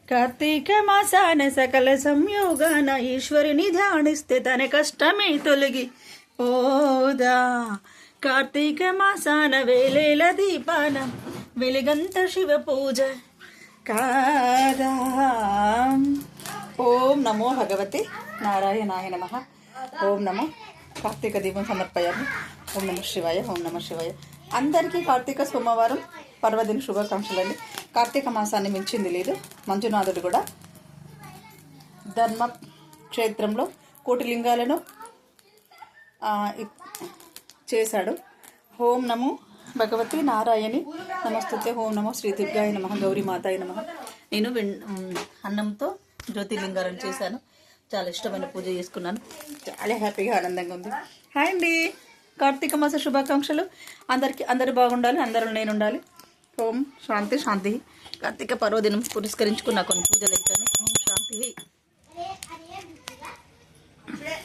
కార్తీక మాసాన సకల సంయోగాన ఈశ్వరుని ధ్యానిస్తే తన కష్టమే తొలగి పోదా. కార్తీక మాసాన వేలేల దీపాన వెలిగంత శివ పూజ కాదా. ఓం నమో భగవతే నారాయణాయ నమః. ఓం నమో కార్తీక దీపం సమర్పయామి. ఓం నమ శివాయ. ఓం నమ శివాయ. అందరికీ కార్తీక సోమవారం పర్వదిన శుభాకాంక్షలండి. కార్తీక మాసాన్ని మించింది లేదు. మంజునాథుడు కూడా ధర్మ క్షేత్రంలో కోటి లింగాలను చేశాడు. ఓం నమో భగవతి నారాయణి నమస్తుతే. ఓం నమో శ్రీ దుర్గాయ నమః. గౌరీ మాతాయ నమః. నేను అన్నంతో జ్యోతిర్లింగాలను చేశాను. చాలా ఇష్టమైన పూజ చేసుకున్నాను. చాలా హ్యాపీగా ఆనందంగా ఉంది. హాయ్ అండి, కార్తీక మాస శుభాకాంక్షలు. అందరూ బాగుండాలి, అందరూ నేను ఉండాలి. ఓం శాంతి శాంతి. కార్తీక పర్వదినం పురస్కరించుకున్న కొన్ని పూజలు అయితేనే. ఓం శాంతి.